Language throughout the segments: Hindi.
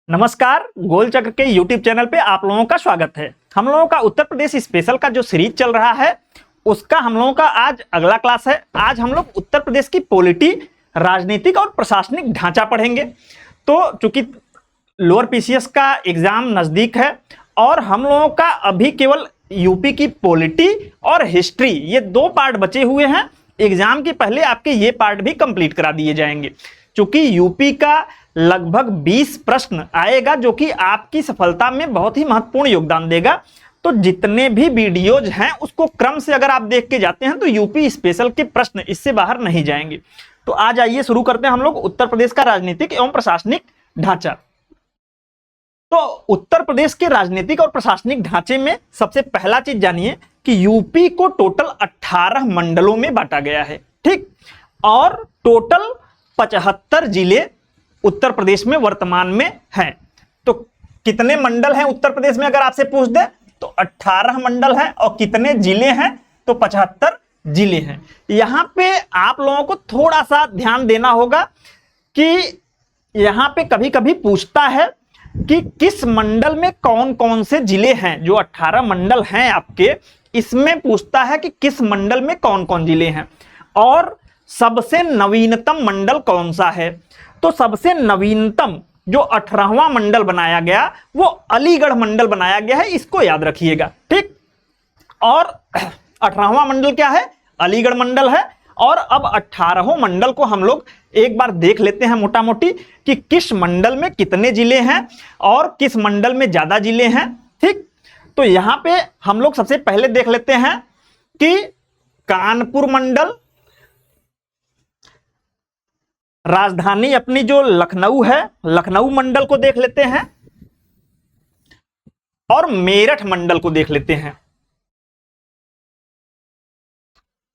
नमस्कार, गोल चक्र के YouTube चैनल पे आप लोगों का स्वागत है। हम लोगों का उत्तर प्रदेश स्पेशल का जो सीरीज चल रहा है उसका हम लोगों का आज अगला क्लास है। आज हम लोग उत्तर प्रदेश की पॉलिटी, राजनीतिक और प्रशासनिक ढांचा पढ़ेंगे। तो चूंकि लोअर पीसीएस का एग्जाम नजदीक है और हम लोगों का अभी केवल यूपी की पॉलिटी और हिस्ट्री ये दो पार्ट बचे हुए हैं। एग्जाम के पहले आपके ये पार्ट भी कंप्लीट करा दिए जाएंगे। चूंकि यूपी का लगभग 20 प्रश्न आएगा जो कि आपकी सफलता में बहुत ही महत्वपूर्ण योगदान देगा। तो जितने भी वीडियोज हैं उसको क्रम से अगर आप देख के जाते हैं तो यूपी स्पेशल के प्रश्न इससे बाहर नहीं जाएंगे। तो आज आइए शुरू करते हैं हम लोग उत्तर प्रदेश का राजनीतिक एवं प्रशासनिक ढांचा। तो उत्तर प्रदेश के राजनीतिक और प्रशासनिक ढांचे में सबसे पहला चीज जानिए कि यूपी को टोटल 18 मंडलों में बांटा गया है, ठीक। और टोटल 75 जिले उत्तर प्रदेश में वर्तमान में हैं। तो कितने मंडल हैं उत्तर प्रदेश में अगर आपसे पूछ दे तो 18 मंडल हैं। और कितने जिले हैं तो 75 जिले हैं। यहां पे आप लोगों को थोड़ा सा ध्यान देना होगा कि यहां पे कभी कभी पूछता है कि किस मंडल में कौन कौन से जिले हैं। जो 18 मंडल हैं आपके, इसमें पूछता है कि किस मंडल में कौन कौन जिले हैं और सबसे नवीनतम मंडल कौन सा है। तो सबसे नवीनतम जो 18वां मंडल बनाया गया वो अलीगढ़ मंडल बनाया गया है, इसको याद रखिएगा, ठीक। और 18वां मंडल क्या है? अलीगढ़ मंडल है। और अब 18 मंडल को हम लोग एक बार देख लेते हैं मोटा मोटी कि किस मंडल में कितने जिले हैं और किस मंडल में ज्यादा जिले हैं, ठीक। तो यहां पे हम लोग सबसे पहले देख लेते हैं कि कानपुर मंडल, राजधानी अपनी जो लखनऊ है, लखनऊ मंडल को देख लेते हैं और मेरठ मंडल को देख लेते हैं।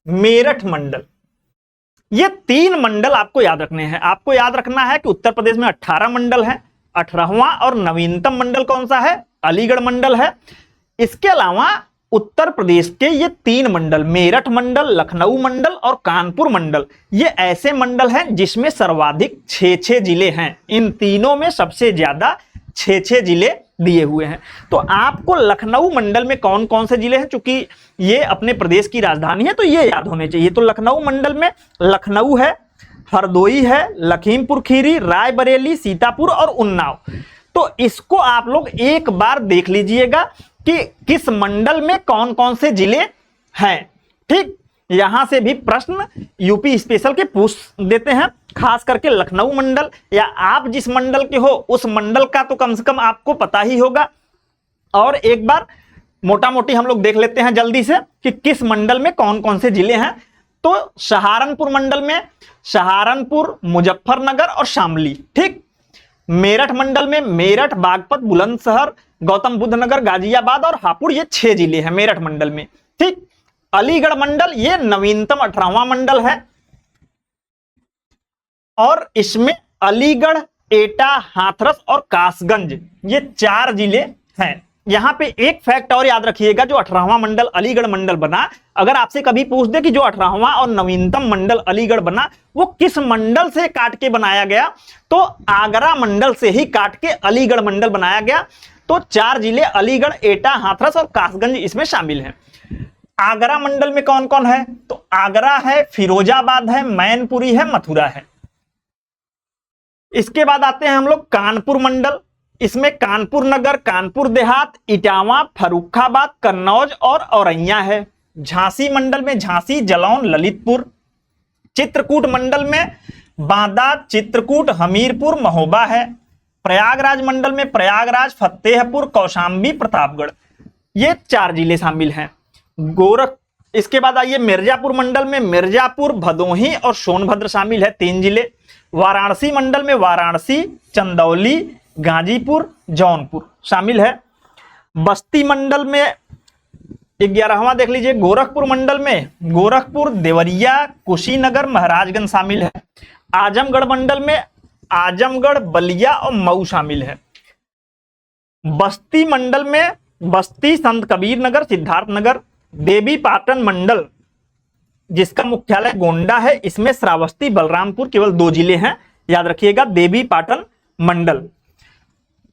मेरठ मंडल, ये 3 मंडल आपको याद रखने हैं। आपको याद रखना है कि उत्तर प्रदेश में 18 मंडल हैं। 18वां और नवीनतम मंडल कौन सा है? अलीगढ़ मंडल है। इसके अलावा उत्तर प्रदेश के ये 3 मंडल, मेरठ मंडल, लखनऊ मंडल और कानपुर मंडल, ये ऐसे मंडल हैं जिसमें सर्वाधिक 6-6 जिले हैं। इन तीनों में सबसे ज्यादा 6-6 जिले दिए हुए हैं। तो आपको लखनऊ मंडल में कौन कौन से जिले हैं, चूंकि ये अपने प्रदेश की राजधानी है तो ये याद होने चाहिए। तो लखनऊ मंडल में लखनऊ है, हरदोई है, लखीमपुर खीरी, रायबरेली, सीतापुर और उन्नाव। तो इसको आप लोग एक बार देख लीजिएगा कि किस मंडल में कौन कौन से जिले हैं, ठीक। यहां से भी प्रश्न यूपी स्पेशल के पूछ देते हैं, खास करके लखनऊ मंडल या आप जिस मंडल के हो उस मंडल का तो कम से कम आपको पता ही होगा। और एक बार मोटा मोटी हम लोग देख लेते हैं जल्दी से कि किस मंडल में कौन कौन से जिले हैं। तो सहारनपुर मंडल में सहारनपुर, मुजफ्फरनगर और शामली, ठीक। मेरठ मंडल में मेरठ, बागपत, बुलंदशहर, गौतम बुद्ध नगर, गाजियाबाद और हापुड़, ये 6 जिले हैं मेरठ मंडल में, ठीक। अलीगढ़ मंडल ये नवीनतम 18वां मंडल है और इसमें अलीगढ़, एटा, हाथरस और कासगंज ये 4 जिले हैं। यहां पे एक फैक्ट और याद रखिएगा, जो 18वां मंडल अलीगढ़ मंडल बना, अगर आपसे कभी पूछ दे कि जो 18वां और नवीनतम मंडल अलीगढ़ बना वो किस मंडल से काट के बनाया गया, तो आगरा मंडल से ही काट के अलीगढ़ मंडल बनाया गया। तो 4 जिले अलीगढ़, एटा, हाथरस और कासगंज इसमें शामिल हैं। आगरा मंडल में कौन कौन है? तो आगरा है, फिरोजाबाद है, मैनपुरी है, मथुरा है। इसके बाद आते हैं हम लोग कानपुर मंडल। इसमें कानपुर नगर, कानपुर देहात, इटावा, फर्रुखाबाद, कन्नौज और औरैया है। झांसी मंडल में झांसी, जलौन, ललितपुर। चित्रकूट मंडल में बांदा, चित्रकूट, हमीरपुर, महोबा है। प्रयागराज मंडल में प्रयागराज, फतेहपुर, कौशाम्बी, प्रतापगढ़, ये 4 जिले शामिल हैं। इसके बाद आइए मिर्जापुर मंडल में मिर्जापुर, भदोही और सोनभद्र शामिल है, 3 जिले। वाराणसी मंडल में वाराणसी, चंदौली, गाजीपुर, जौनपुर शामिल है। बस्ती मंडल में 11वां देख लीजिए। गोरखपुर मंडल में गोरखपुर, देवरिया, कुशीनगर, महाराजगंज शामिल है। आजमगढ़ मंडल में आजमगढ़, बलिया और मऊ शामिल है। बस्ती मंडल में बस्ती, संत कबीर नगर, सिद्धार्थनगर। देवी पाटन मंडल जिसका मुख्यालय गोंडा है, इसमें श्रावस्ती, बलरामपुर, केवल 2 जिले हैं, याद रखिएगा, देवी पाटन मंडल।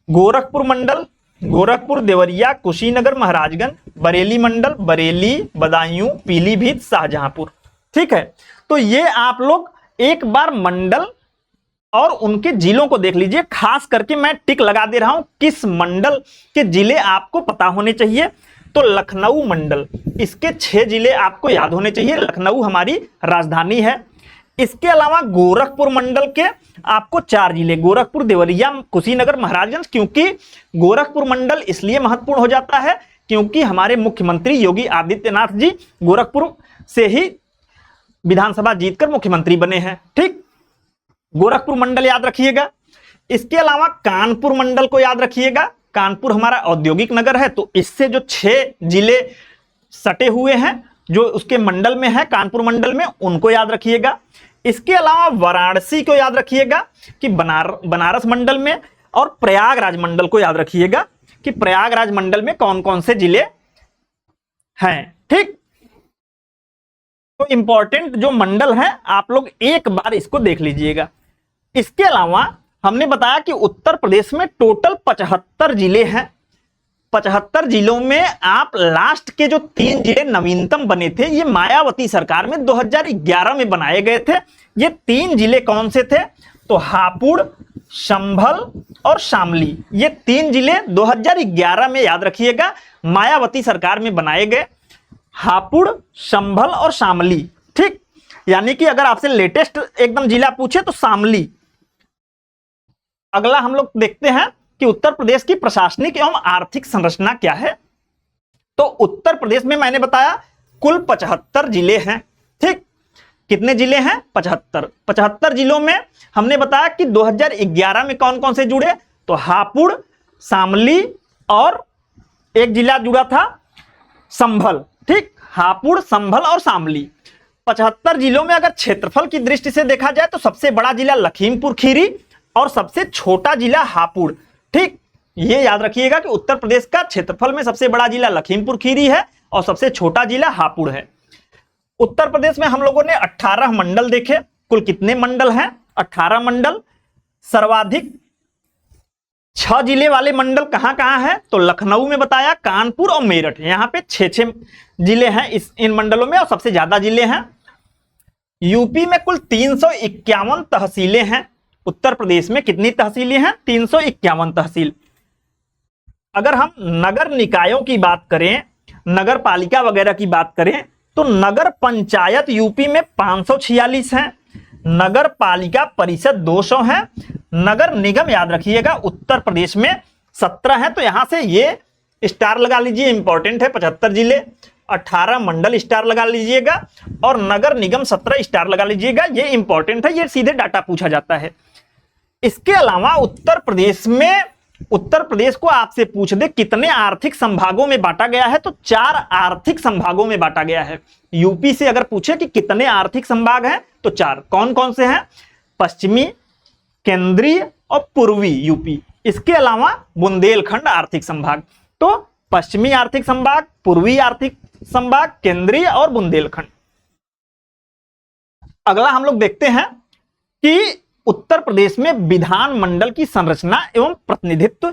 गोरखपुर मंडल, गोरखपुर, देवरिया, कुशीनगर, महाराजगंज, बरेली मंडल, बरेली, बदायूं, पीलीभीत, शाहजहांपुर। ठीक है, तो ये आप लोग एक बार मंडल और उनके जिलों को देख लीजिए। खास करके मैं टिक लगा दे रहा हूं किस मंडल के जिले आपको पता होने चाहिए। तो लखनऊ मंडल, इसके 6 जिले आपको याद होने चाहिए। लखनऊ हमारी राजधानी है। इसके अलावा गोरखपुर मंडल के आपको 4 जिले, गोरखपुर, देवरिया, कुशीनगर, महाराजगंज। क्योंकि गोरखपुर मंडल इसलिए महत्वपूर्ण हो जाता है क्योंकि हमारे मुख्यमंत्री योगी आदित्यनाथ जी गोरखपुर से ही विधानसभा जीतकर मुख्यमंत्री बने हैं। ठीक, गोरखपुर मंडल याद रखिएगा। इसके अलावा कानपुर मंडल को याद रखिएगा। कानपुर हमारा औद्योगिक नगर है, तो इससे जो 6 जिले सटे हुए हैं जो उसके मंडल में है, कानपुर मंडल में, उनको याद रखिएगा। इसके अलावा वाराणसी को याद रखिएगा कि बनारस मंडल में, और प्रयागराज मंडल को याद रखिएगा कि प्रयागराज मंडल में कौन कौन से जिले हैं। ठीक, तो इंपॉर्टेंट जो मंडल है आप लोग एक बार इसको देख लीजिएगा। इसके अलावा हमने बताया कि उत्तर प्रदेश में टोटल 75 जिले हैं। 75 जिलों में आप लास्ट के जो 3 जिले नवीनतम बने थे, ये मायावती सरकार में 2011 में बनाए गए थे। ये 3 जिले कौन से थे? तो हापुड़, संभल और शामली। ये 3 जिले 2011 में याद रखिएगा मायावती सरकार में बनाए गए, हापुड़, संभल और शामली। ठीक, यानी कि अगर आपसे लेटेस्ट एकदम जिला पूछे तो शामली। अगला हम लोग देखते हैं कि उत्तर प्रदेश की प्रशासनिक एवं आर्थिक संरचना क्या है। तो उत्तर प्रदेश में मैंने बताया कुल 75 जिले हैं। ठीक, कितने जिले हैं? 75। 75 जिलों में हमने बताया कि 2011 में कौन कौन से जुड़े? तो हापुड़, शामली और एक जिला जुड़ा था संभल। ठीक, हापुड़, संभल और शामली। 75 जिलों में अगर क्षेत्रफल की दृष्टि से देखा जाए तो सबसे बड़ा जिला लखीमपुर खीरी और सबसे छोटा जिला हापुड़। ठीक, ये याद रखिएगा कि उत्तर प्रदेश का क्षेत्रफल में सबसे बड़ा जिला लखीमपुर खीरी है और सबसे छोटा जिला हापुड़ है। उत्तर प्रदेश में हम लोगों ने 18 मंडल देखे। कुल कितने मंडल हैं? 18 मंडल। सर्वाधिक 6 जिले वाले मंडल कहां कहां है? तो लखनऊ में बताया, कानपुर और मेरठ, यहां पे 6 जिले हैं इन मंडलों में और सबसे ज्यादा जिले हैं। यूपी में कुल 351 तहसीलें हैं। उत्तर प्रदेश में कितनी तहसीलें हैं? 351 तहसील। अगर हम नगर निकायों की बात करें, नगर पालिका वगैरह की बात करें, तो नगर पंचायत यूपी में 546 हैं, नगर पालिका परिषद 200 है, नगर निगम याद रखिएगा उत्तर प्रदेश में 17 है। तो यहां से ये स्टार लगा लीजिए, इंपॉर्टेंट है। 75 जिले, 18 मंडल स्टार लगा लीजिएगा और नगर निगम 17 स्टार लगा लीजिएगा। ये इंपॉर्टेंट है, ये सीधे डाटा पूछा जाता है। इसके अलावा उत्तर प्रदेश को आपसे पूछ दे कितने आर्थिक संभागों में बांटा गया है, तो 4 आर्थिक संभागों में बांटा गया है। यूपी से अगर पूछे कि कितने आर्थिक संभाग हैं तो 4। कौन कौन से हैं? पश्चिमी, केंद्रीय और पूर्वी यूपी। इसके अलावा बुंदेलखंड आर्थिक संभाग। तो पश्चिमी आर्थिक संभाग, पूर्वी आर्थिक संभाग, केंद्रीय और बुंदेलखंड। अगला हम लोग देखते हैं कि उत्तर प्रदेश में विधानमंडल की संरचना एवं प्रतिनिधित्व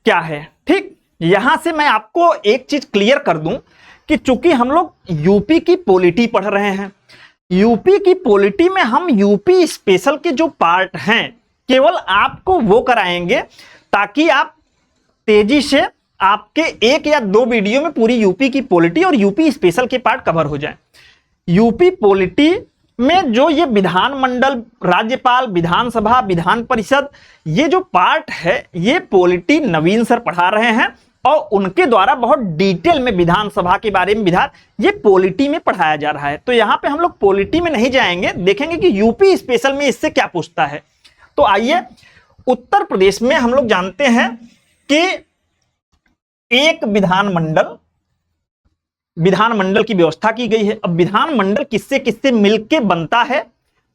क्या है। ठीक, यहां से मैं आपको एक चीज क्लियर कर दूं कि चूंकि हम लोग यूपी की पॉलिटी पढ़ रहे हैं, यूपी की पॉलिटी में हम यूपी स्पेशल के जो पार्ट हैं केवल आपको वो कराएंगे ताकि आप तेजी से आपके 1 या 2 वीडियो में पूरी यूपी की पॉलिटी और यूपी स्पेशल के पार्ट कवर हो जाए। यूपी पॉलिटी में जो ये विधानमंडल, राज्यपाल, विधानसभा, विधान परिषद, ये जो पार्ट है ये पॉलिटी नवीन सर पढ़ा रहे हैं और उनके द्वारा बहुत डिटेल में विधानसभा के बारे में ये पॉलिटी में पढ़ाया जा रहा है। तो यहाँ पे हम लोग पॉलिटी में नहीं जाएंगे, देखेंगे कि यूपी स्पेशल में इससे क्या पूछता है। तो आइए, उत्तर प्रदेश में हम लोग जानते हैं कि एक विधानमंडल की व्यवस्था की गई है। अब विधानमंडल किससे किससे मिलके बनता है?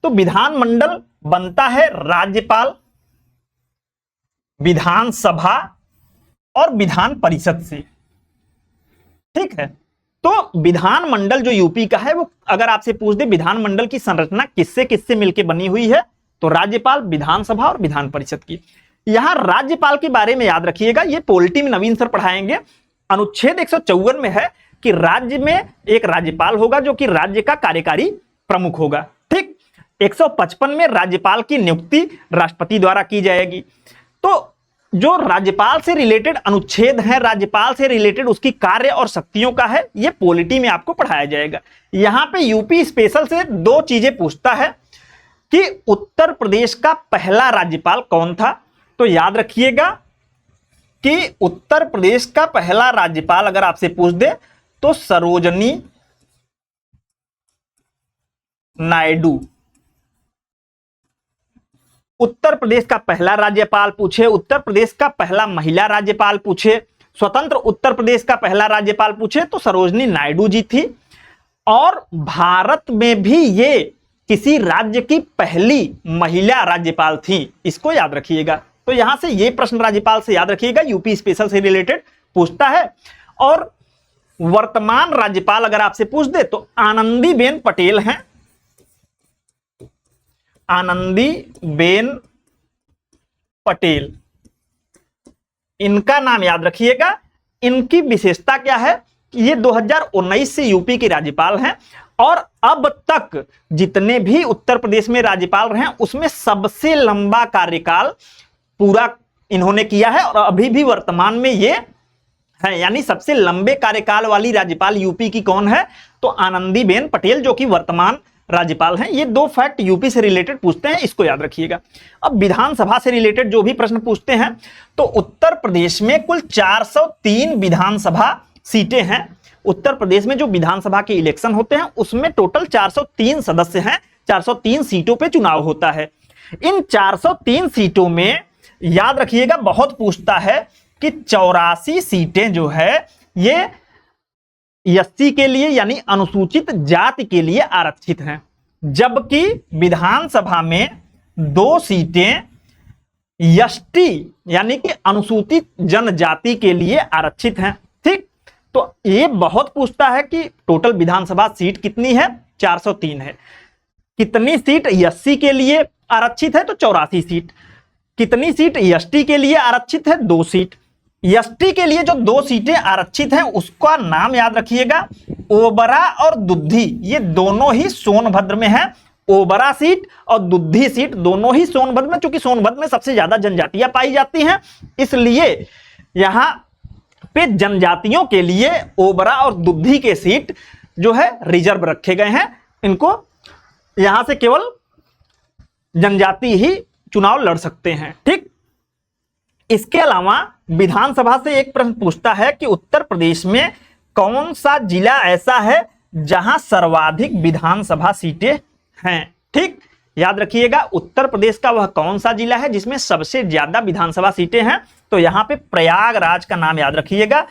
तो विधानमंडल बनता है राज्यपाल, विधानसभा और विधान परिषद से। ठीक है, तो विधानमंडल जो यूपी का है वो अगर आपसे पूछ दे विधानमंडल की संरचना किससे किससे मिलके बनी हुई है, तो राज्यपाल, विधानसभा और विधान परिषद की। यहां राज्यपाल के बारे में याद रखिएगा, ये पॉलिटी में नवीन सर पढ़ाएंगे। अनुच्छेद 154 में है कि राज्य में एक राज्यपाल होगा जो कि राज्य का कार्यकारी प्रमुख होगा। ठीक, 155 में राज्यपाल की नियुक्ति राष्ट्रपति द्वारा की जाएगी। तो जो राज्यपाल से रिलेटेड अनुच्छेद है, राज्यपाल से रिलेटेड उसकी कार्य और शक्तियों का है, ये पॉलिटी में आपको पढ़ाया जाएगा। यहां पे यूपी स्पेशल से दो चीजें पूछता है कि उत्तर प्रदेश का पहला राज्यपाल कौन था। तो याद रखिएगा कि उत्तर प्रदेश का पहला राज्यपाल अगर आपसे पूछ दे तो सरोजनी नायडू। उत्तर प्रदेश का पहला राज्यपाल पूछे, उत्तर प्रदेश का पहला महिला राज्यपाल पूछे, स्वतंत्र उत्तर प्रदेश का पहला राज्यपाल पूछे तो सरोजनी नायडू जी थी। और भारत में भी ये किसी राज्य की पहली महिला राज्यपाल थी, इसको याद रखिएगा। तो यहां से ये प्रश्न राज्यपाल से याद रखिएगा, यूपी स्पेशल से रिलेटेड पूछता है। और वर्तमान राज्यपाल अगर आपसे पूछ दे तो आनंदीबेन पटेल हैं, आनंदीबेन पटेल, इनका नाम याद रखिएगा। इनकी विशेषता क्या है कि ये 2019 से यूपी के राज्यपाल हैं और अब तक जितने भी उत्तर प्रदेश में राज्यपाल रहे हैं उसमें सबसे लंबा कार्यकाल पूरा इन्होंने किया है और अभी भी वर्तमान में ये है। यानी सबसे लंबे कार्यकाल वाली राज्यपाल यूपी की कौन है, तो आनंदीबेन पटेल जो कि वर्तमान राज्यपाल हैं। ये दो फैक्ट यूपी से रिलेटेड पूछते हैं, इसको याद रखिएगा। अब विधानसभा से रिलेटेड जो भी प्रश्न पूछते हैं तो उत्तर प्रदेश में कुल 403 विधानसभा सीटें हैं। उत्तर प्रदेश में जो विधानसभा के इलेक्शन होते हैं उसमें टोटल 403 सदस्य हैं, 403 सीटों पे चुनाव होता है। इन 403 सीटों में याद रखिएगा बहुत पूछता है कि 84 सीटें जो है ये एससी के लिए यानी अनुसूचित जाति के लिए आरक्षित हैं, जबकि विधानसभा में 2 सीटें एसटी यानी कि अनुसूचित जनजाति के लिए आरक्षित हैं। ठीक, तो ये बहुत पूछता है कि टोटल विधानसभा सीट कितनी है, 403 है। कितनी सीट एससी के लिए आरक्षित है, तो 84 सीट। कितनी सीट एसटी के लिए आरक्षित है, 2 सीट। एसटी के लिए जो 2 सीटें आरक्षित हैं उसका नाम याद रखिएगा, ओबरा और दुद्धी। ये दोनों ही सोनभद्र में है। ओबरा सीट और दुद्धी सीट दोनों ही सोनभद्र में, क्योंकि सोनभद्र में सबसे ज्यादा जनजातियां पाई जाती हैं, इसलिए यहां पे जनजातियों के लिए ओबरा और दुद्धी के सीट जो है रिजर्व रखे गए हैं। इनको यहां से केवल जनजाति ही चुनाव लड़ सकते हैं। ठीक, इसके अलावा विधानसभा से एक प्रश्न पूछता है कि उत्तर प्रदेश में कौन सा जिला ऐसा है जहां सर्वाधिक विधानसभा सीटें हैं। ठीक, याद रखिएगा उत्तर प्रदेश का वह कौन सा जिला है जिसमें सबसे ज्यादा विधानसभा सीटें हैं, तो यहां पे प्रयागराज का नाम याद रखिएगा।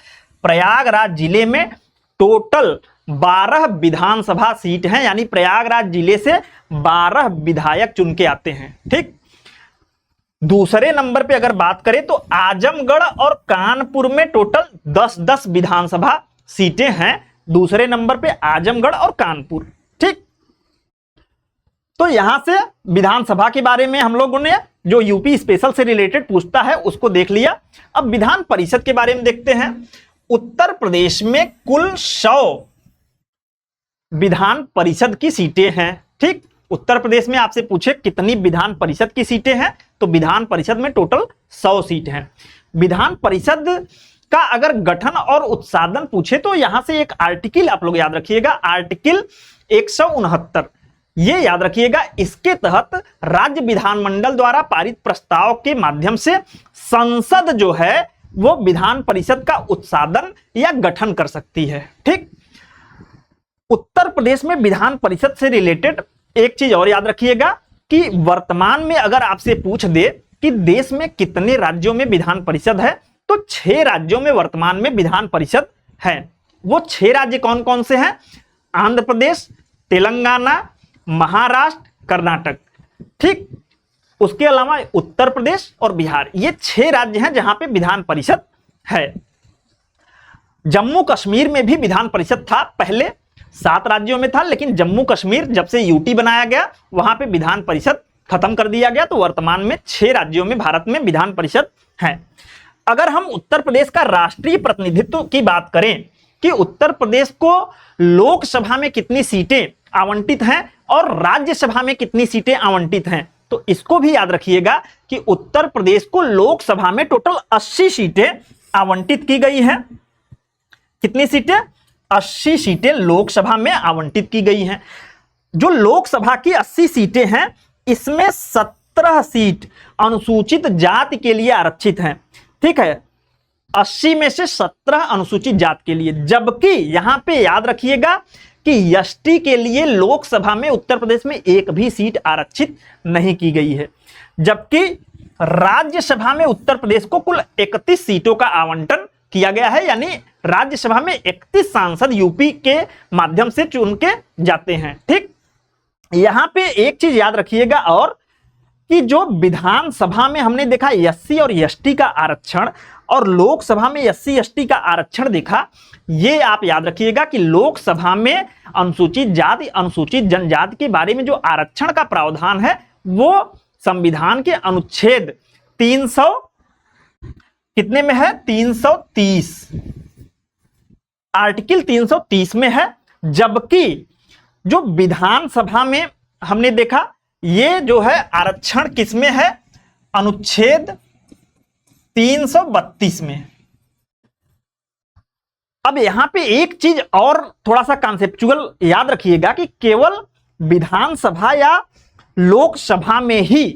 प्रयागराज जिले में टोटल 12 विधानसभा सीट हैं, यानी प्रयागराज जिले से 12 विधायक चुन के आते हैं। ठीक, दूसरे नंबर पे अगर बात करें तो आजमगढ़ और कानपुर में टोटल 10-10 विधानसभा सीटें हैं। दूसरे नंबर पे आजमगढ़ और कानपुर। ठीक, तो यहां से विधानसभा के बारे में हम लोगों ने जो यूपी स्पेशल से रिलेटेड पूछता है उसको देख लिया। अब विधान परिषद के बारे में देखते हैं। उत्तर प्रदेश में कुल 100 विधान परिषद की सीटें हैं। ठीक, उत्तर प्रदेश में आपसे पूछे कितनी विधान परिषद की सीटें हैं, तो विधान परिषद में टोटल 100 सीट हैं। विधान परिषद का अगर गठन और उत्साधन पूछे तो यहां से एक आर्टिकल आप लोग याद रखिएगा, आर्टिकल 169, ये याद रखिएगा। इसके तहत राज्य विधानमंडल द्वारा पारित प्रस्ताव के माध्यम से संसद जो है वो विधान परिषद का उत्साधन या गठन कर सकती है। ठीक, उत्तर प्रदेश में विधान परिषद से रिलेटेड एक चीज और याद रखिएगा कि वर्तमान में अगर आपसे पूछ दे कि देश में कितने राज्यों में विधान परिषद है, तो 6 राज्यों में वर्तमान में विधान परिषद है। वो 6 राज्य कौन कौन से हैं? आंध्र प्रदेश, तेलंगाना, महाराष्ट्र, कर्नाटक। ठीक, उसके अलावा उत्तर प्रदेश और बिहार, ये 6 राज्य हैं जहां पे विधान परिषद है। जम्मू कश्मीर में भी विधान परिषद था, पहले 7 राज्यों में था, लेकिन जम्मू कश्मीर जब से यूटी बनाया गया वहां पे विधान परिषद खत्म कर दिया गया, तो वर्तमान में 6 राज्यों में भारत में विधान परिषद है। अगर हम उत्तर प्रदेश का राष्ट्रीय प्रतिनिधित्व की बात करें कि उत्तर प्रदेश को लोकसभा में कितनी सीटें आवंटित हैं और राज्यसभा में कितनी सीटें आवंटित हैं, तो इसको भी याद रखिएगा कि उत्तर प्रदेश को लोकसभा में टोटल 80 सीटें आवंटित की गई हैं। कितनी सीटें? 80 सीटें लोकसभा में आवंटित की गई हैं। जो लोकसभा की 80 सीटें हैं, इसमें 17 सीट अनुसूचित जाति के लिए आरक्षित हैं। ठीक है, 80 में से 17 अनुसूचित जाति के लिए, जबकि यहां पे याद रखिएगा कि एसटी के लिए लोकसभा में उत्तर प्रदेश में एक भी सीट आरक्षित नहीं की गई है। जबकि राज्यसभा में उत्तर प्रदेश को कुल 31 सीटों का आवंटन किया गया है, यानी राज्यसभा में 31 सांसद यूपी के माध्यम से चुन के जाते हैं। ठीक, यहां पे एक चीज याद रखिएगा और कि जो विधानसभा में हमने देखा एससी और एसटी का आरक्षण और लोकसभा में एससी एसटी का आरक्षण देखा, ये आप याद रखिएगा कि लोकसभा में अनुसूचित जाति अनुसूचित जनजाति के बारे में जो आरक्षण का प्रावधान है वो संविधान के अनुच्छेद 300 कितने में है? 330, आर्टिकल 330 में है। जबकि जो विधानसभा में हमने देखा ये जो है आरक्षण किसमें है? अनुच्छेद 332 में। अब यहां पे एक चीज और थोड़ा सा कॉन्सेप्चुअल याद रखिएगा कि केवल विधानसभा या लोकसभा में ही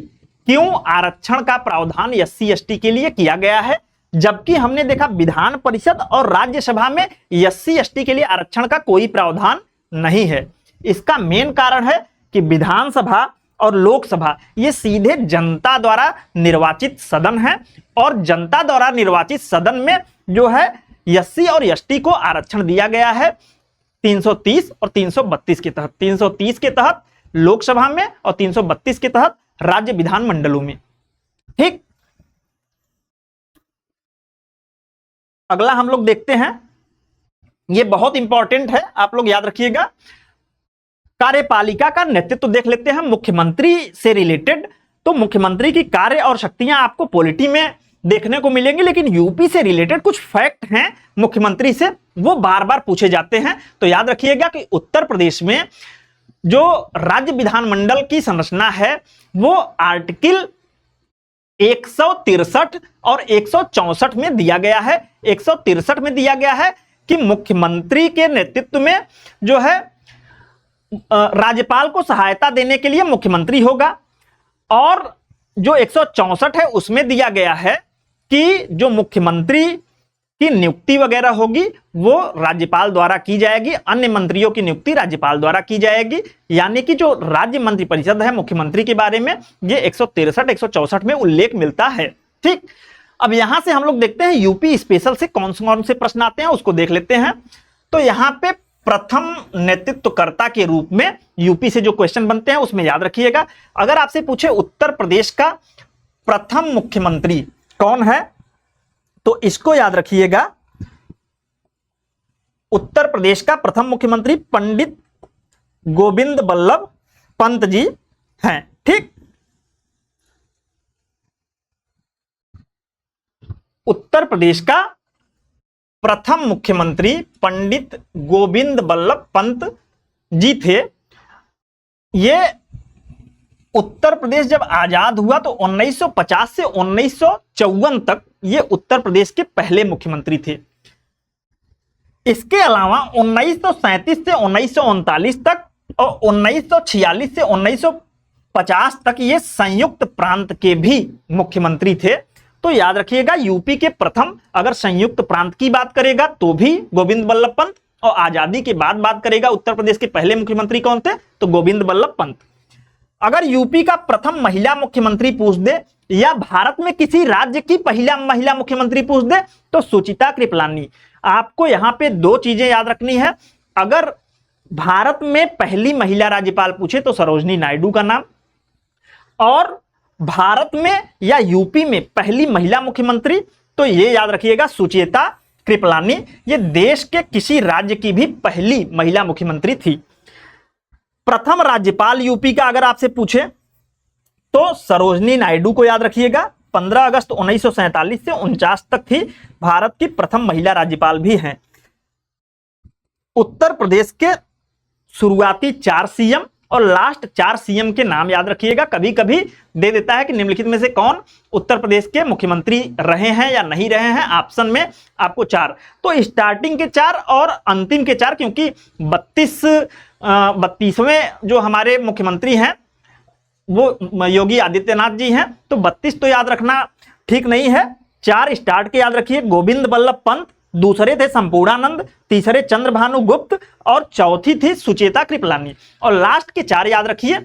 क्यों आरक्षण का प्रावधान एससी एसटी के लिए किया गया है, जबकि हमने देखा विधान परिषद और राज्यसभा में एससी एसटी के लिए आरक्षण का कोई प्रावधान नहीं है। इसका मेन कारण है कि विधानसभा और लोकसभा ये सीधे जनता द्वारा निर्वाचित सदन है और जनता द्वारा निर्वाचित सदन में जो है एससी और एसटी को आरक्षण दिया गया है 330 और 332 के तहत। 330 के तहत लोकसभा में और 332 के तहत राज्य विधानमंडलों में। ठीक, अगला हम लोग देखते हैं, ये बहुत इंपॉर्टेंट है, आप लोग याद रखिएगा। कार्यपालिका का नेतृत्व देख लेते हैं मुख्यमंत्री से रिलेटेड। तो मुख्यमंत्री की कार्य और शक्तियां आपको पॉलिटी में देखने को मिलेंगी, लेकिन यूपी से रिलेटेड कुछ फैक्ट हैं मुख्यमंत्री से, वो बार बार पूछे जाते हैं। तो याद रखिएगा कि उत्तर प्रदेश में जो राज्य विधानमंडल की संरचना है वो आर्टिकल 163 और 164 में दिया गया है। 163 में दिया गया है कि मुख्यमंत्री के नेतृत्व में जो है राज्यपाल को सहायता देने के लिए मुख्यमंत्री होगा, और जो 164 है उसमें दिया गया है कि जो मुख्यमंत्री की नियुक्ति वगैरह होगी वो राज्यपाल द्वारा की जाएगी, अन्य मंत्रियों की नियुक्ति राज्यपाल द्वारा की जाएगी। यानी कि जो राज्य मंत्रिपरिषद है मुख्यमंत्री के बारे में ये 163 164 में उल्लेख मिलता है। ठीक, अब यहां से हम लोग देखते हैं यूपी स्पेशल से कौन से प्रश्न आते हैं उसको देख लेते हैं। तो यहां पे प्रथम नेतृत्वकर्ता के रूप में यूपी से जो क्वेश्चन बनते हैं उसमें याद रखिएगा, अगर आपसे पूछे उत्तर प्रदेश का प्रथम मुख्यमंत्री कौन है तो इसको याद रखिएगा, उत्तर प्रदेश का प्रथम मुख्यमंत्री पंडित गोविंद बल्लभ पंत जी हैं। ठीक, उत्तर प्रदेश का प्रथम मुख्यमंत्री पंडित गोविंद बल्लभ पंत जी थे। ये उत्तर प्रदेश जब आजाद हुआ तो 1950 से 1954 तक ये उत्तर प्रदेश के पहले मुख्यमंत्री थे। इसके अलावा 1937 से 1939 तक और 1946 से 1950 तक ये संयुक्त प्रांत के भी मुख्यमंत्री थे। तो याद रखिएगा यूपी के प्रथम, अगर संयुक्त प्रांत की बात करेगा तो भी गोविंद बल्लभ पंत, और आजादी के बाद बात करेगा उत्तर प्रदेश के पहले मुख्यमंत्री कौन थे तो गोविंद बल्लभ पंत। अगर यूपी का प्रथम महिला मुख्यमंत्री पूछ दे या भारत में किसी राज्य की पहला महिला मुख्यमंत्री पूछ दे तो सुचिता कृपलानी। आपको यहां पे दो चीजें याद रखनी है, अगर भारत में पहली महिला राज्यपाल पूछे तो सरोजनी नायडू का नाम, और भारत में या यूपी में पहली महिला मुख्यमंत्री तो ये याद रखिएगा सुचेता कृपलानी। ये देश के किसी राज्य की भी पहली महिला मुख्यमंत्री थी। प्रथम राज्यपाल यूपी का अगर आपसे पूछे तो सरोजनी नायडू को याद रखिएगा, 15 अगस्त 1947 से 49 तक थी, भारत की प्रथम महिला राज्यपाल भी हैं। उत्तर प्रदेश के शुरुआती 4 सीएम और लास्ट 4 सीएम के नाम याद रखिएगा। कभी कभी दे देता है कि निम्नलिखित में से कौन उत्तर प्रदेश के मुख्यमंत्री रहे हैं या नहीं रहे हैं, ऑप्शन में आपको 4, तो स्टार्टिंग के 4 और अंतिम के 4, क्योंकि 32वें जो हमारे मुख्यमंत्री हैं वो योगी आदित्यनाथ जी हैं, तो 32 तो याद रखना ठीक नहीं है। 4 स्टार्ट के याद रखिए, गोविंद बल्लभ पंत, दूसरे थे संपूर्णानंद, तीसरे चंद्रभानु गुप्त और चौथी थी सुचेता कृपलानी। और लास्ट के 4 याद रखिए,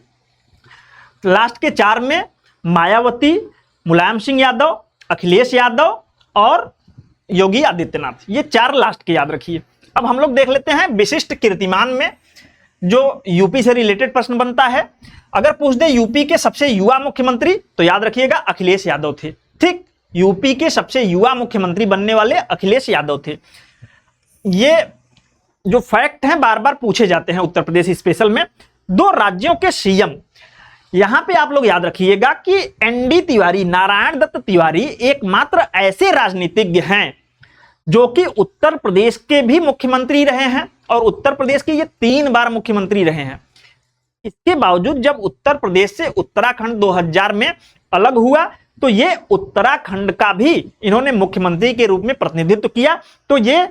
लास्ट के 4 में मायावती, मुलायम सिंह यादव, अखिलेश यादव और योगी आदित्यनाथ, ये 4 लास्ट के याद रखिए। अब हम लोग देख लेते हैं विशिष्ट कीर्तिमान में जो यूपी से रिलेटेड प्रश्न बनता है। अगर पूछ दे यूपी के सबसे युवा मुख्यमंत्री, तो याद रखिएगा अखिलेश यादव थे। ठीक, यूपी के सबसे युवा मुख्यमंत्री बनने वाले अखिलेश यादव थे। ये जो फैक्ट हैं बार बार पूछे जाते हैं उत्तर प्रदेश स्पेशल में। 2 राज्यों के सीएम, यहां पे आप लोग याद रखिएगा कि एनडी तिवारी, नारायण दत्त तिवारी एकमात्र ऐसे राजनीतिज्ञ हैं जो कि उत्तर प्रदेश के भी मुख्यमंत्री रहे हैं और उत्तर प्रदेश के ये 3 बार मुख्यमंत्री रहे हैं। इसके बावजूद जब उत्तर प्रदेश से उत्तराखंड 2000 में अलग हुआ तो ये उत्तराखंड का भी इन्होंने मुख्यमंत्री के रूप में प्रतिनिधित्व किया। तो ये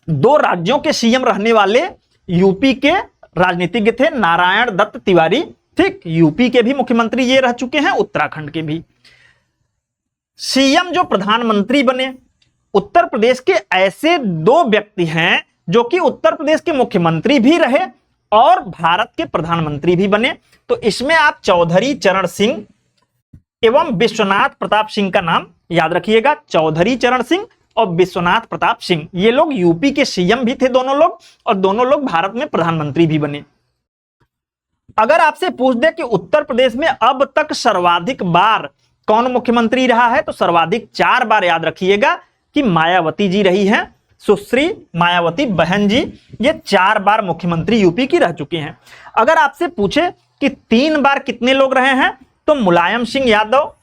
2 राज्यों के सीएम रहने वाले यूपी के राजनीतिज्ञ थे, नारायण दत्त तिवारी। ठीक, यूपी के भी मुख्यमंत्री ये रह चुके हैं, उत्तराखंड के भी। सीएम जो प्रधानमंत्री बने, उत्तर प्रदेश के ऐसे 2 व्यक्ति हैं जो कि उत्तर प्रदेश के मुख्यमंत्री भी रहे और भारत के प्रधानमंत्री भी बने। तो इसमें आप चौधरी चरण सिंह एवं विश्वनाथ प्रताप सिंह का नाम याद रखिएगा। चौधरी चरण सिंह और विश्वनाथ प्रताप सिंह, ये लोग यूपी के सीएम भी थे दोनों लोग, और दोनों लोग भारत में प्रधानमंत्री भी बने। अगर आपसे पूछ दे कि उत्तर प्रदेश में अब तक सर्वाधिक बार कौन मुख्यमंत्री रहा है, तो सर्वाधिक 4 बार याद रखिएगा कि मायावती जी रही हैं। सुश्री मायावती बहन जी ये 4 बार मुख्यमंत्री यूपी की रह चुकी हैं। अगर आपसे पूछे कि 3 बार कितने लोग रहे हैं, तो मुलायम सिंह यादव,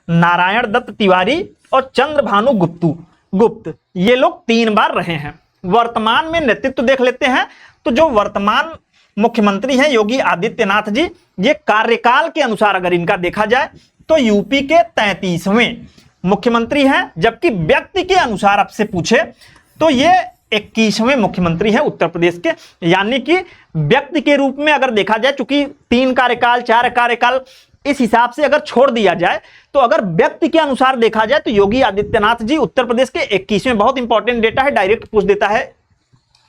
नारायण दत्त तिवारी और चंद्रभानु गुप्त ये लोग 3 बार रहे हैं। वर्तमान में नेतृत्व देख लेते हैं, तो जो वर्तमान मुख्यमंत्री हैं योगी आदित्यनाथ जी, ये कार्यकाल के अनुसार अगर इनका देखा जाए तो यूपी के 33वें मुख्यमंत्री हैं, जबकि व्यक्ति के अनुसार आपसे पूछे तो ये 21वें मुख्यमंत्री हैं उत्तर प्रदेश के। यानी कि व्यक्ति के रूप में अगर देखा जाए, चूंकि 3 कार्यकाल 4 कार्यकाल इस हिसाब से अगर छोड़ दिया जाए, तो अगर व्यक्ति के अनुसार देखा जाए तो योगी आदित्यनाथ जी उत्तर प्रदेश के 21वें, बहुत इंपॉर्टेंट डेटा है, डायरेक्ट पूछ देता है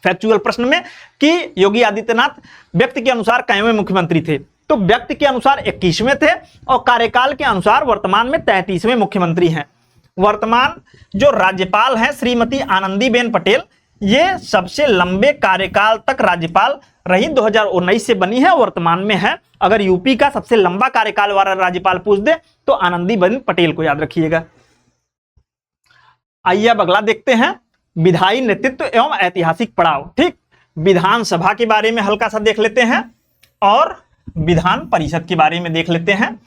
फैक्चुअल प्रश्न में कि योगी आदित्यनाथ व्यक्ति के अनुसार कईवें मुख्यमंत्री थे। तो व्यक्ति के अनुसार 21वें थे और कार्यकाल के अनुसार वर्तमान में 33वें मुख्यमंत्री हैं। वर्तमान जो राज्यपाल हैं श्रीमती आनंदीबेन पटेल, ये सबसे लंबे कार्यकाल तक राज्यपाल रही, 2019 से बनी है, वर्तमान में है। अगर यूपी का सबसे लंबा कार्यकाल वाला राज्यपाल पूछ दे तो आनंदीबेन पटेल को याद रखिएगा। आइए अब अगला देखते हैं, विधायी नेतृत्व एवं ऐतिहासिक पड़ाव। ठीक, विधानसभा के बारे में हल्का सा देख लेते हैं और विधान परिषद के बारे में देख लेते हैं।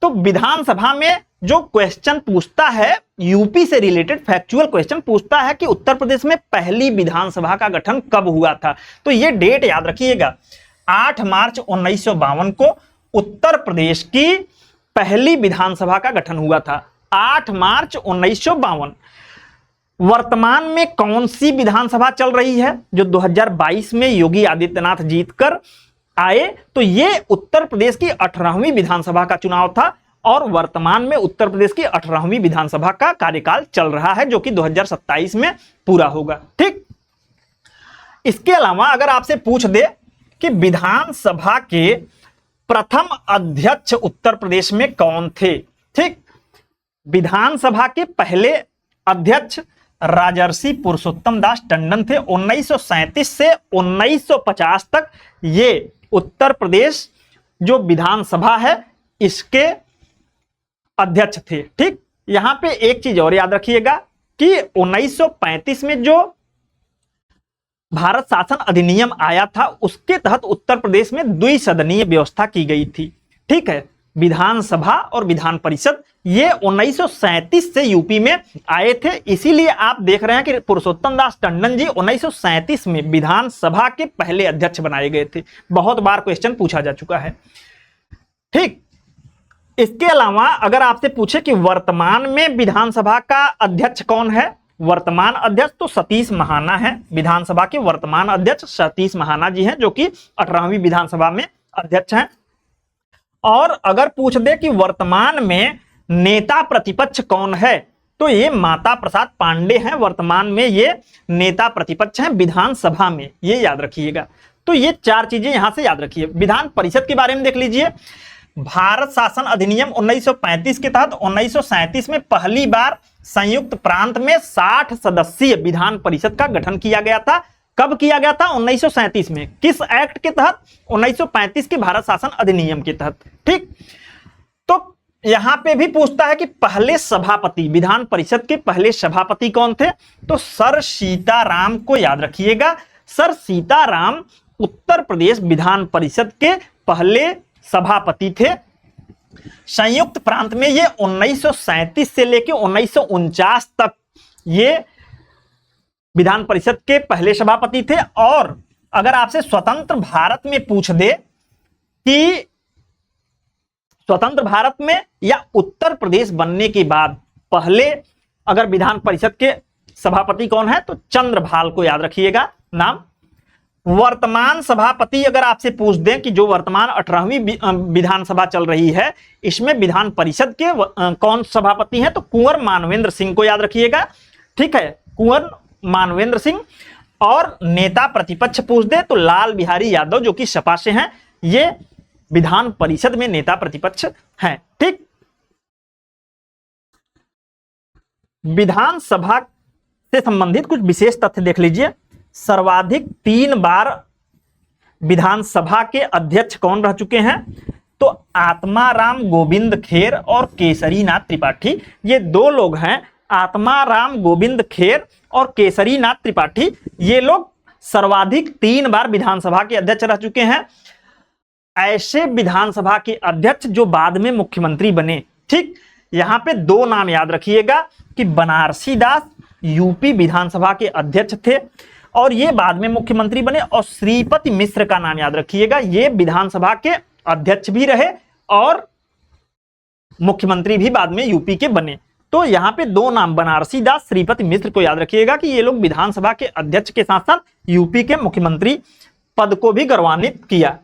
तो विधानसभा में जो क्वेश्चन पूछता है यूपी से रिलेटेड फैक्चुअल क्वेश्चन पूछता है कि उत्तर प्रदेश में पहली विधानसभा का गठन कब हुआ था, तो ये डेट याद रखिएगा, 8 मार्च 1952 को उत्तर प्रदेश की पहली विधानसभा का गठन हुआ था, 8 मार्च 1952। वर्तमान में कौन सी विधानसभा चल रही है, जो 2022 में योगी आदित्यनाथ जीतकर आए, तो ये उत्तर प्रदेश की 18वीं विधानसभा का चुनाव था और वर्तमान में उत्तर प्रदेश की 18वीं विधानसभा का कार्यकाल चल रहा है, जो कि 2027 में पूरा होगा। ठीक, इसके अलावा अगर आपसे पूछ दे कि विधानसभा के प्रथम अध्यक्ष उत्तर प्रदेश में कौन थे, ठीक, विधानसभा के पहले अध्यक्ष राजर्षि पुरुषोत्तम दास टंडन थे। 1937 से 1950 तक ये उत्तर प्रदेश जो विधानसभा है इसके अध्यक्ष थे। ठीक, यहां पे एक चीज और याद रखिएगा कि 1935 में जो भारत शासन अधिनियम आया था उसके तहत उत्तर प्रदेश में द्विसदनीय व्यवस्था की गई थी। ठीक है, विधानसभा और विधान परिषद ये 1937 से यूपी में आए थे। इसीलिए आप देख रहे हैं कि पुरुषोत्तम दास टंडन जी 1937 में विधानसभा के पहले अध्यक्ष बनाए गए थे। बहुत बार क्वेश्चन पूछा जा चुका है। ठीक, इसके अलावा अगर आपसे पूछे कि वर्तमान में विधानसभा का अध्यक्ष कौन है, वर्तमान अध्यक्ष तो सतीश महाना है। विधानसभा के वर्तमान अध्यक्ष सतीश महाना जी हैं, जो कि 18वीं विधानसभा में अध्यक्ष हैं। और अगर पूछ दे कि वर्तमान में नेता प्रतिपक्ष कौन है, तो ये माता प्रसाद पांडे हैं। वर्तमान में ये नेता प्रतिपक्ष हैं विधानसभा में, ये याद रखिएगा। तो ये चार चीजें यहां से याद रखिए। विधान परिषद के बारे में देख लीजिए। भारत शासन अधिनियम 1935 के तहत 1937 में पहली बार संयुक्त प्रांत में 60 सदस्यीय विधान परिषद का गठन किया गया था। कब किया गया था? 1937 में। किस एक्ट के तहत? 1935 के भारत शासन अधिनियम के तहत। ठीक, तो यहां पे भी पूछता है कि पहले सभापति, विधान परिषद के पहले सभापति कौन थे? तो सर सीताराम को याद रखिएगा। सर सीताराम उत्तर प्रदेश विधान परिषद के पहले सभापति थे। संयुक्त प्रांत में ये 1937 से लेकर 1949 तक ये विधान परिषद के पहले सभापति थे। और अगर आपसे स्वतंत्र भारत में पूछ दे कि स्वतंत्र भारत में या उत्तर प्रदेश बनने के बाद पहले अगर विधान परिषद के सभापति कौन है, तो चंद्रभाल को याद रखिएगा नाम। वर्तमान सभापति अगर आपसे पूछ दें कि जो वर्तमान 18वीं विधानसभा चल रही है, इसमें विधान परिषद के कौन सभापति हैं, तो कुंवर मानवेंद्र सिंह को याद रखिएगा। ठीक है, कुंवर मानवेंद्र सिंह। और नेता प्रतिपक्ष पूछ दे तो लाल बिहारी यादव, जो कि सपा से हैं, ये विधान परिषद में नेता प्रतिपक्ष हैं। ठीक, विधानसभा से संबंधित कुछ विशेष तथ्य देख लीजिए। सर्वाधिक 3 बार विधानसभा के अध्यक्ष कौन रह चुके हैं, तो आत्माराम गोविंद खेर और केसरीनाथ त्रिपाठी, ये दो लोग हैं। आत्माराम गोविंद खेर और केसरीनाथ त्रिपाठी, ये लोग सर्वाधिक 3 बार विधानसभा के अध्यक्ष रह चुके हैं। ऐसे विधानसभा के अध्यक्ष जो बाद में मुख्यमंत्री बने। ठीक, यहां पे 2 नाम याद रखिएगा कि बनारसी दास यूपी विधानसभा के अध्यक्ष थे और ये बाद में मुख्यमंत्री बने। और श्रीपति मिश्र का नाम याद रखिएगा, ये विधानसभा के अध्यक्ष भी रहे और मुख्यमंत्री भी बाद में यूपी के बने। तो यहां पे 2 नाम बनारसी दास, श्रीपति मिश्र को याद रखिएगा कि ये लोग विधानसभा के अध्यक्ष के साथ साथ यूपी के मुख्यमंत्री पद को भी गौरवान्वित किया।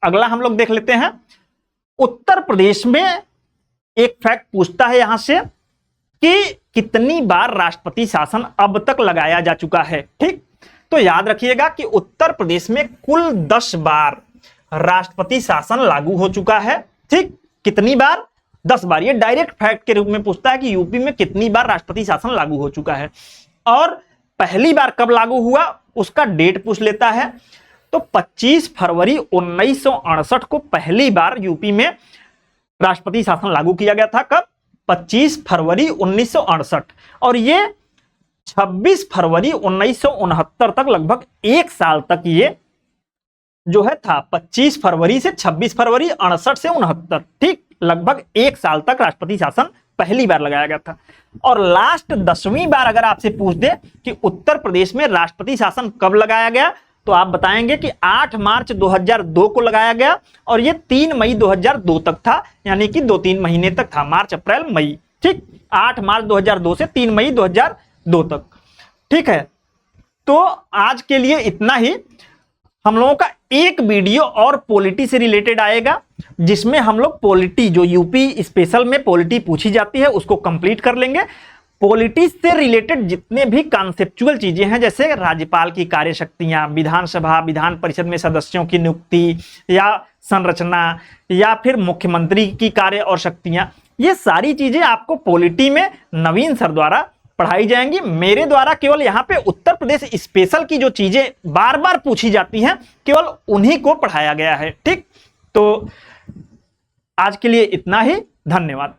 अगला हम लोग देख लेते हैं। उत्तर प्रदेश में एक फैक्ट पूछता है यहां से कि कितनी बार राष्ट्रपति शासन अब तक लगाया जा चुका है। ठीक, तो याद रखिएगा कि उत्तर प्रदेश में कुल 10 बार राष्ट्रपति शासन लागू हो चुका है। ठीक, कितनी बार? 10 बार। ये डायरेक्ट फैक्ट के रूप में पूछता है कि यूपी में कितनी बार राष्ट्रपति शासन लागू हो चुका है। और पहली बार कब लागू हुआ उसका डेट पूछ लेता है। तो 25 फरवरी 1968 को पहली बार यूपी में राष्ट्रपति शासन लागू किया गया था। कब? 25 फरवरी 1968। और ये 26 फरवरी 1969 तक, लगभग 1 साल तक ये जो है था। 25 फरवरी से 26 फरवरी 68 से 69। ठीक, लगभग 1 साल तक राष्ट्रपति शासन पहली बार लगाया गया था। और लास्ट 10वीं बार अगर आपसे पूछ दे कि उत्तर प्रदेश में राष्ट्रपति शासन कब लगाया गया, तो आप बताएंगे कि 8 मार्च 2002 को लगाया गया और ये 3 मई 2002 तक था, यानी कि 2-3 महीने तक था, मार्च अप्रैल मई। ठीक, 8 मार्च 2002 से 3 मई 2002 तक। ठीक है, तो आज के लिए इतना ही। हम लोगों का एक वीडियो और पॉलिटी से रिलेटेड आएगा, जिसमें हम लोग पॉलिटी, जो यूपी स्पेशल में पॉलिटी पूछी जाती है, उसको कंप्लीट कर लेंगे। पॉलिटिक्स से रिलेटेड जितने भी कॉन्सेप्चुअल चीजें हैं, जैसे राज्यपाल की कार्यशक्तियां, विधानसभा विधान परिषद में सदस्यों की नियुक्ति या संरचना, या फिर मुख्यमंत्री की कार्य और शक्तियां, ये सारी चीजें आपको पॉलिटी में नवीन सर द्वारा पढ़ाई जाएंगी। मेरे द्वारा केवल यहाँ पे उत्तर प्रदेश स्पेशल की जो चीजें बार बार पूछी जाती हैं, केवल उन्हीं को पढ़ाया गया है। ठीक, तो आज के लिए इतना ही। धन्यवाद।